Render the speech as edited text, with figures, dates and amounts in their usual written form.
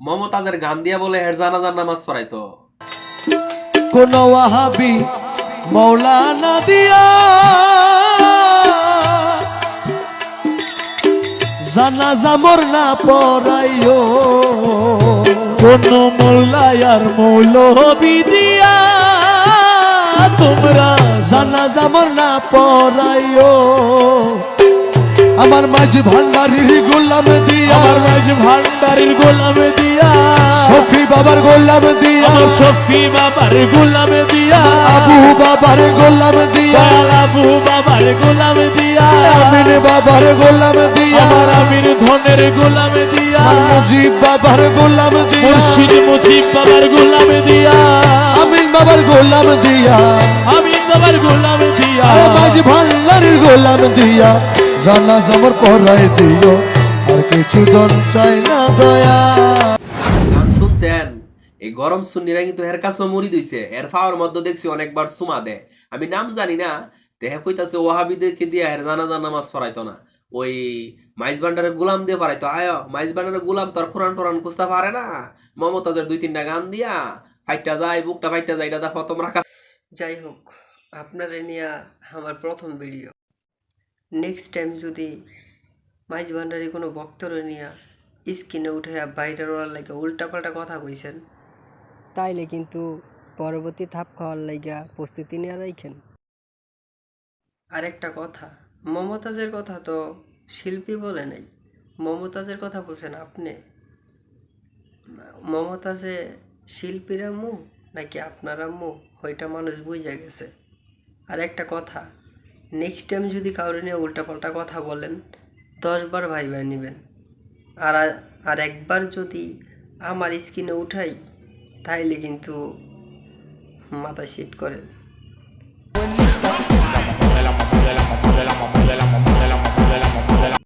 মমতাজের গান দিয়া বলে হের জানাজার নামাজ পড়াইতো। কোন ওয়াহাবি মৌলানা দিয়া জানাজা মোর না পড়াইও, কোন মোল্লাই আর মৌলবি দিয়া তোমরা জানাজা মোর না পড়াইও। আমার মাঝি ভান্ডারির গোলাম দিয়া, আমার মাঝ ভান্ডারির গোলাম দিয়া, শফি বাবার গোলাম দিয়া, আমার শফি বাবার গোলাম দিয়া, আবু বাবার গোলাম দিয়া, দয়াল আবু বাবার গোলাম দিয়া, আমিন বাবার গোলাম দিয়া, আমার আমির ধনের গোলাম দিয়া, মুজিব বাবার গোলাম দিয়া, মুর্শিদ মুজিব বাবার গোলাম দিয়া, আমিন বাবার গোলাম দিয়া, আমিন বাবার গোলাম দিয়া, আরে মাঝি ভান্ডারির গোলাম দিয়া জানাজা মোর পড়াই দিও, আর কিছু দন চাই না দয়া। গান শুনছেন? এই গরম সুন্নিরা কিন্তু হের কাছে মুড়ি দিছে। এর ফাওয়ার মধ্যে দেখছি অনেকবার সুমা দেয়। আমি নাম জানি না, দেহে কইতাছে ওয়াহাবিদেরকে দিয়ে হের জানাজার নামাজ পড়াইতো না, ওই মাইজ ভান্ডারের গোলাম দিয়ে পড়াইতো। আয় মাইজ ভান্ডারের গোলাম তোর কোরআন টোরান খুঁজতে পারে না, মমতাজের 2-3টা গান দিয়া ফাইটটা যায়, বুকটা ফাইটটা যায়, এটা দেখো তোমরা। যাই হোক, আপনারা নিয়ে আমার প্রথম ভিডিও। নেক্সট টাইম যদি মাইজ ভান্ডারি কোনো বক্তব্য নিয়ে স্ক্রিনে উঠে বাইরের ওয়ার লাগে উল্টাপাল্টা কথা কইছেন, তাইলে কিন্তু পরবর্তী থাপ খাওয়ার লাইগা প্রস্তুতি নিয়ে রাখেন। আরেকটা কথা, মমতাজের কথা তো শিল্পী বলে নাই, মমতাজের কথা বলছেন আপনি। মমতাজে শিল্পীর আম্মু নাকি আপনার আম্মু ওইটা মানুষ বুঝে গেছে। আর একটা কথা, নেক্সট টাইম যদি কাউরে নিয়ে উল্টাপাল্টা কথা বলেন 10 বার ভাইবা নেবেন। আর আর একবার যদি আমার স্ক্রিনে উঠাই তাইলে কিন্তু মাথা সিট করেন।